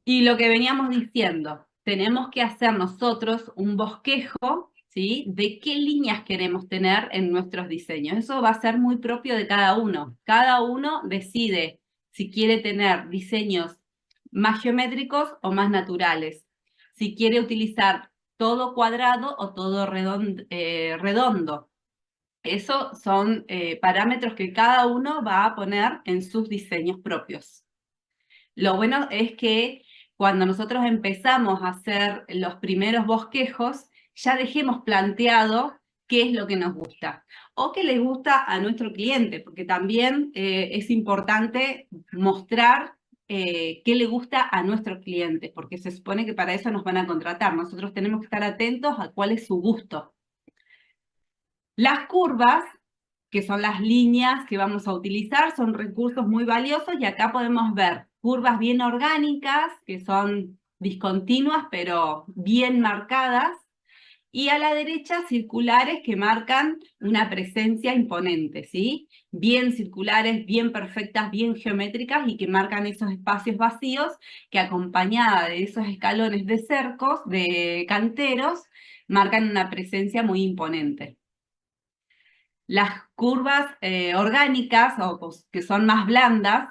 Y lo que veníamos diciendo, tenemos que hacer nosotros un bosquejo, ¿sí? De qué líneas queremos tener en nuestros diseños. Eso va a ser muy propio de cada uno. Cada uno decide si quiere tener diseños más geométricos o más naturales. Si quiere utilizar todo cuadrado o todo redondo. Esos son parámetros que cada uno va a poner en sus diseños propios. Lo bueno es que cuando nosotros empezamos a hacer los primeros bosquejos, ya dejemos planteado qué es lo que nos gusta o qué les gusta a nuestro cliente, porque también es importante mostrar qué le gusta a nuestros clientes, porque se supone que para eso nos van a contratar. Nosotros tenemos que estar atentos a cuál es su gusto. Las curvas, que son las líneas que vamos a utilizar, son recursos muy valiosos y acá podemos ver curvas bien orgánicas, que son discontinuas pero bien marcadas, y a la derecha circulares que marcan una presencia imponente, ¿sí? Bien circulares, bien perfectas, bien geométricas y que marcan esos espacios vacíos que acompañada de esos escalones de cercos, de canteros, marcan una presencia muy imponente. Las curvas orgánicas, o pues, que son más blandas,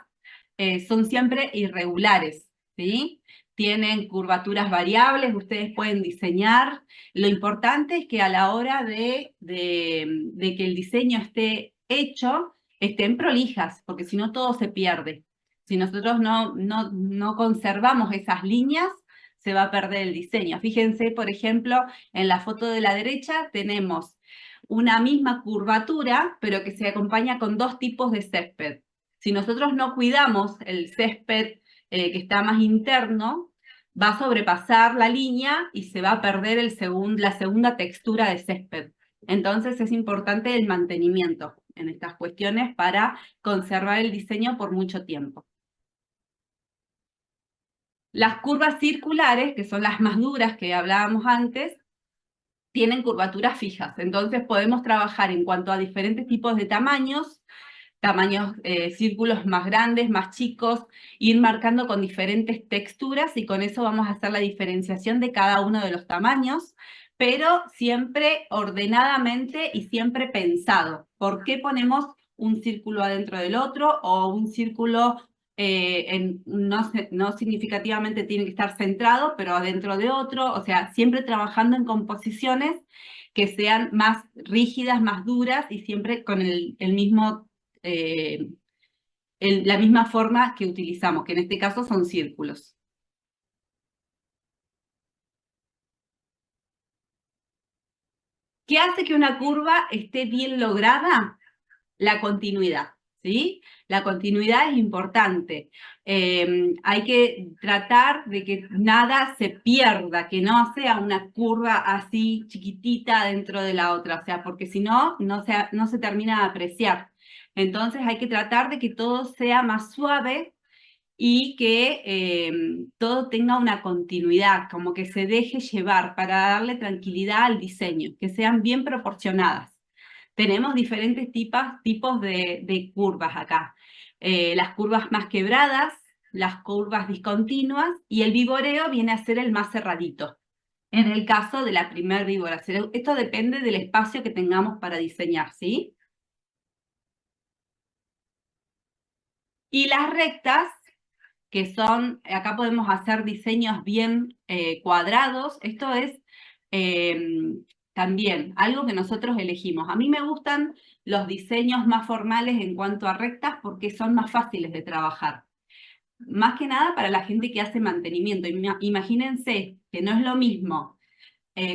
son siempre irregulares, ¿sí? Tienen curvaturas variables, ustedes pueden diseñar. Lo importante es que a la hora de que el diseño esté hecho, estén prolijas, porque si no todo se pierde. Si nosotros no conservamos esas líneas, se va a perder el diseño. Fíjense, por ejemplo, en la foto de la derecha tenemos una misma curvatura, pero que se acompaña con dos tipos de césped. Si nosotros no cuidamos el césped que está más interno, va a sobrepasar la línea y se va a perder la segunda textura de césped. Entonces es importante el mantenimiento en estas cuestiones para conservar el diseño por mucho tiempo. Las curvas circulares, que son las más duras que hablábamos antes, tienen curvaturas fijas. Entonces podemos trabajar en cuanto a diferentes tipos de tamaños, círculos más grandes, más chicos, ir marcando con diferentes texturas y con eso vamos a hacer la diferenciación de cada uno de los tamaños, pero siempre ordenadamente y siempre pensado. ¿Por qué ponemos un círculo adentro del otro o un círculo no significativamente tiene que estar centrado, pero adentro de otro? O sea, siempre trabajando en composiciones que sean más rígidas, más duras y siempre con el mismo la misma forma que utilizamos, que en este caso son círculos. ¿Qué hace que una curva esté bien lograda? La continuidad, ¿sí? La continuidad es importante. Hay que tratar de que nada se pierda, que no sea una curva así chiquitita dentro de la otra, o sea, porque si no, no se termina de apreciar. Entonces hay que tratar de que todo sea más suave y que todo tenga una continuidad, como que se deje llevar para darle tranquilidad al diseño, que sean bien proporcionadas. Tenemos diferentes tipos de curvas acá. Las curvas más quebradas, las curvas discontinuas y el viboreo viene a ser el más cerradito. En el caso de la primer víbora, esto depende del espacio que tengamos para diseñar, ¿sí? Y las rectas, que son, acá podemos hacer diseños bien cuadrados. Esto es eh, también algo que nosotros elegimos. A mí me gustan los diseños más formales en cuanto a rectas porque son más fáciles de trabajar. Más que nada para la gente que hace mantenimiento. Imagínense que no es lo mismo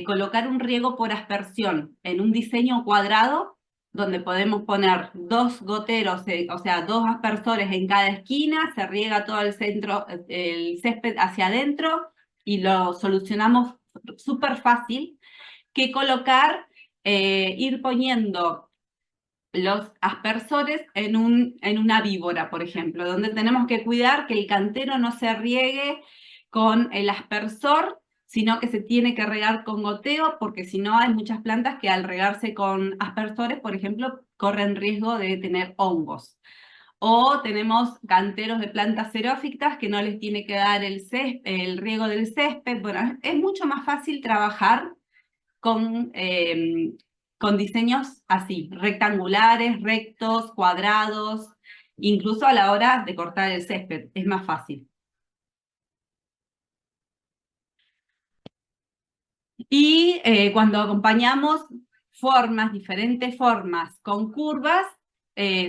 colocar un riego por aspersión en un diseño cuadrado, donde podemos poner dos goteros, o sea, dos aspersores en cada esquina, se riega todo el centro, el césped hacia adentro y lo solucionamos súper fácil, que colocar, ir poniendo los aspersores en una víbora, por ejemplo, donde tenemos que cuidar que el cantero no se riegue con el aspersor, sino que se tiene que regar con goteo, porque si no hay muchas plantas que al regarse con aspersores, por ejemplo, corren riesgo de tener hongos. o tenemos canteros de plantas xerófitas que no les tiene que dar el riego del césped. Bueno, es mucho más fácil trabajar con diseños así, rectangulares, rectos, cuadrados, incluso a la hora de cortar el césped, es más fácil. Y cuando acompañamos formas, diferentes formas con curvas,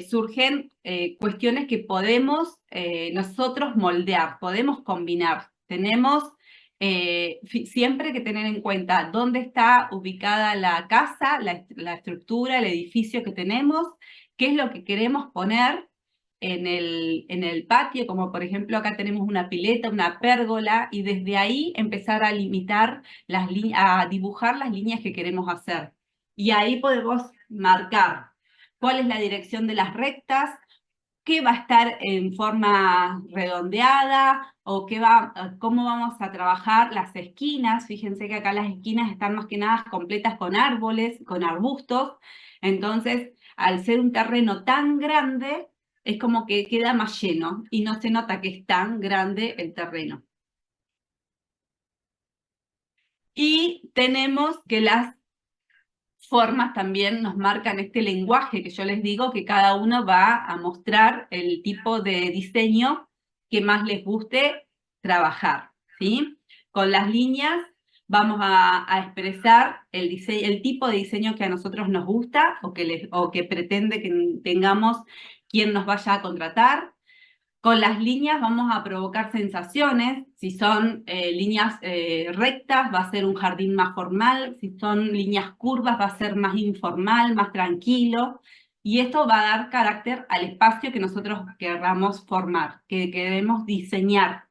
surgen cuestiones que podemos nosotros moldear, podemos combinar. Tenemos siempre que tener en cuenta dónde está ubicada la casa, la estructura, el edificio que tenemos, qué es lo que queremos poner en el patio, como por ejemplo acá tenemos una pileta, una pérgola, y desde ahí empezar a limitar a dibujar las líneas que queremos hacer. Y ahí podemos marcar cuál es la dirección de las rectas, qué va a estar en forma redondeada o cómo vamos a trabajar las esquinas. Fíjense que acá las esquinas están más que nada completas con árboles, con arbustos. Entonces, al ser un terreno tan grande, es como que queda más lleno y no se nota que es tan grande el terreno. Y tenemos que las formas también nos marcan este lenguaje que yo les digo que cada uno va a mostrar el tipo de diseño que más les guste trabajar, ¿sí? Con las líneas vamos a expresar el tipo de diseño que a nosotros nos gusta o que pretende que tengamos quien nos vaya a contratar. Con las líneas vamos a provocar sensaciones. Si son líneas rectas, va a ser un jardín más formal. Si son líneas curvas, va a ser más informal, más tranquilo. Y esto va a dar carácter al espacio que nosotros queramos formar, que queremos diseñar.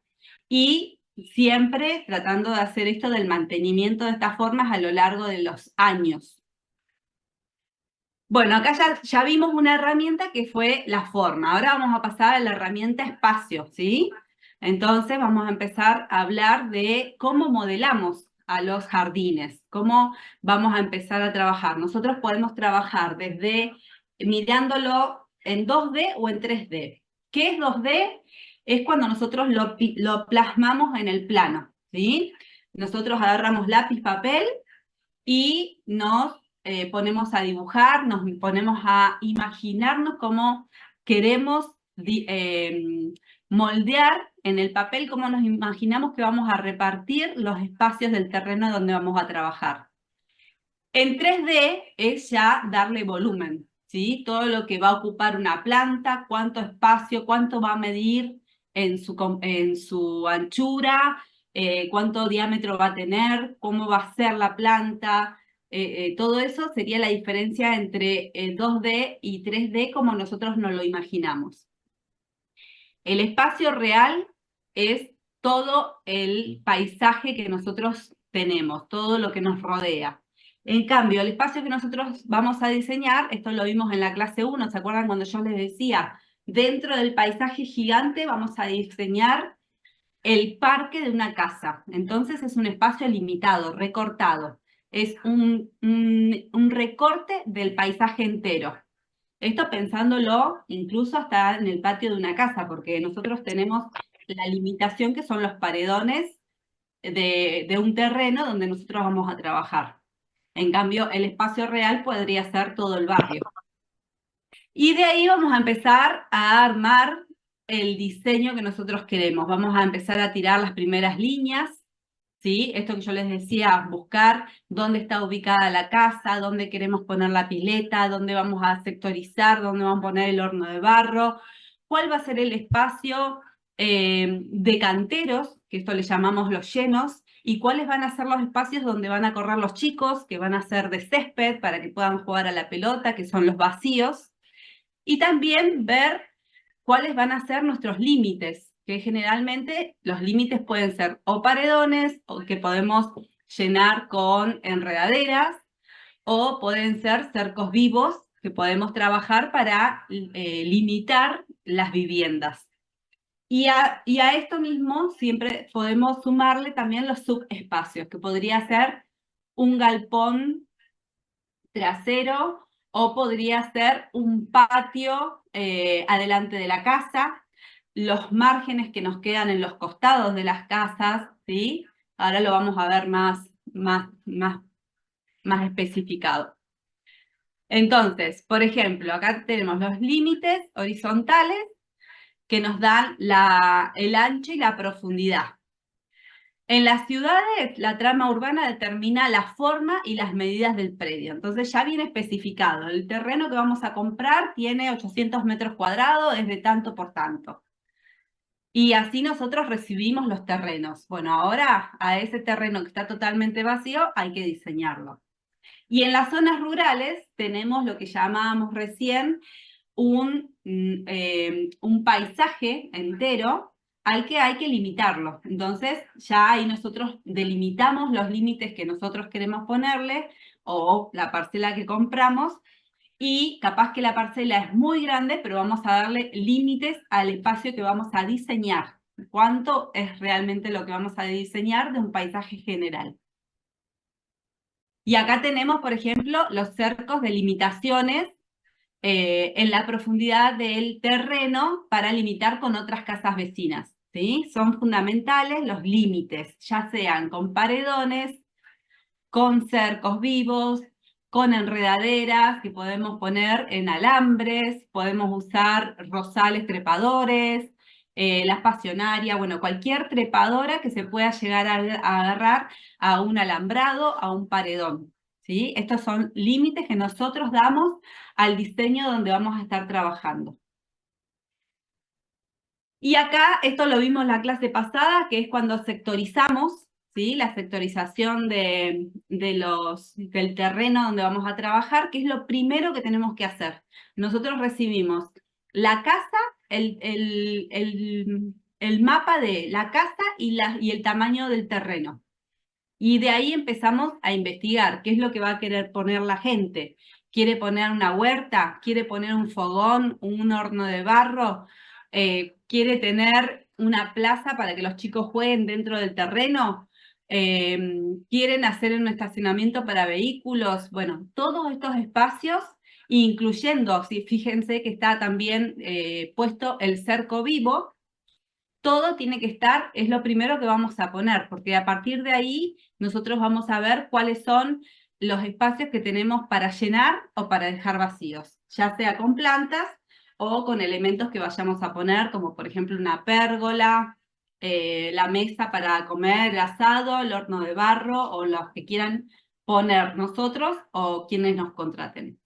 Y siempre tratando de hacer esto del mantenimiento de estas formas a lo largo de los años. Bueno, acá ya vimos una herramienta que fue la forma. Ahora vamos a pasar a la herramienta espacio, ¿sí? Entonces vamos a empezar a hablar de cómo modelamos a los jardines, cómo vamos a empezar a trabajar. Nosotros podemos trabajar desde mirándolo en 2D o en 3D. ¿Qué es 2D? Es cuando nosotros lo plasmamos en el plano, ¿sí? Nosotros agarramos lápiz, papel y nos ponemos a dibujar, nos ponemos a imaginarnos cómo queremos moldear en el papel, cómo nos imaginamos que vamos a repartir los espacios del terreno donde vamos a trabajar. En 3D es ya darle volumen, ¿sí? Todo lo que va a ocupar una planta, cuánto espacio, cuánto va a medir en su anchura, cuánto diámetro va a tener, cómo va a ser la planta. Todo eso sería la diferencia entre 2D y 3D como nosotros nos lo imaginamos. El espacio real es todo el paisaje que nosotros tenemos, todo lo que nos rodea. En cambio, el espacio que nosotros vamos a diseñar, esto lo vimos en la clase 1, ¿se acuerdan cuando yo les decía? Dentro del paisaje gigante vamos a diseñar el parque de una casa. Entonces es un espacio limitado, recortado. Es un recorte del paisaje entero. Esto pensándolo incluso hasta en el patio de una casa, porque nosotros tenemos la limitación que son los paredones de un terreno donde nosotros vamos a trabajar. En cambio, el espacio real podría ser todo el barrio. Y de ahí vamos a empezar a armar el diseño que nosotros queremos. Vamos a empezar a tirar las primeras líneas, ¿sí? Esto que yo les decía, buscar dónde está ubicada la casa, dónde queremos poner la pileta, dónde vamos a sectorizar, dónde vamos a poner el horno de barro, cuál va a ser el espacio de canteros, que esto le llamamos los llenos, y cuáles van a ser los espacios donde van a correr los chicos, que van a ser de césped para que puedan jugar a la pelota, que son los vacíos, y también ver cuáles van a ser nuestros límites, que generalmente los límites pueden ser o paredones, o que podemos llenar con enredaderas, o pueden ser cercos vivos que podemos trabajar para limitar las viviendas. Y a esto mismo siempre podemos sumarle también los subespacios, que podría ser un galpón trasero o podría ser un patio adelante de la casa, los márgenes que nos quedan en los costados de las casas, ¿sí? Ahora lo vamos a ver más especificado. Entonces, por ejemplo, acá tenemos los límites horizontales que nos dan el ancho y la profundidad. En las ciudades, la trama urbana determina la forma y las medidas del predio. Entonces ya viene especificado. El terreno que vamos a comprar tiene 800 metros cuadrados, es de tanto por tanto. Y así nosotros recibimos los terrenos. Bueno, ahora a ese terreno que está totalmente vacío hay que diseñarlo. Y en las zonas rurales tenemos lo que llamábamos recién un paisaje entero al que hay que limitarlo. Entonces, ya ahí nosotros delimitamos los límites que nosotros queremos ponerle o la parcela que compramos y capaz que la parcela es muy grande, pero vamos a darle límites al espacio que vamos a diseñar. ¿Cuánto es realmente lo que vamos a diseñar de un paisaje general? Y acá tenemos, por ejemplo, los cercos de limitaciones en la profundidad del terreno para limitar con otras casas vecinas, ¿sí? Son fundamentales los límites, ya sean con paredones, con cercos vivos, con enredaderas que podemos poner en alambres, podemos usar rosales trepadores, las pasionarias, bueno, cualquier trepadora que se pueda llegar a agarrar a un alambrado, a un paredón, ¿sí? Estos son límites que nosotros damos al diseño donde vamos a estar trabajando. Y acá, esto lo vimos en la clase pasada, que es cuando sectorizamos, ¿sí? La sectorización del terreno donde vamos a trabajar, que es lo primero que tenemos que hacer. Nosotros recibimos la casa, el mapa de la casa y el tamaño del terreno. Y de ahí empezamos a investigar qué es lo que va a querer poner la gente. ¿Quiere poner una huerta? ¿Quiere poner un fogón? ¿Un horno de barro? ¿Quiere tener una plaza para que los chicos jueguen dentro del terreno? ¿Quieren hacer un estacionamiento para vehículos? Bueno, todos estos espacios, incluyendo, fíjense que está también puesto el cerco vivo, todo tiene que estar, es lo primero que vamos a poner, porque a partir de ahí nosotros vamos a ver cuáles son los espacios que tenemos para llenar o para dejar vacíos, ya sea con plantas o con elementos que vayamos a poner, como por ejemplo una pérgola, la mesa para comer, el asado, el horno de barro o los que quieran poner nosotros o quienes nos contraten.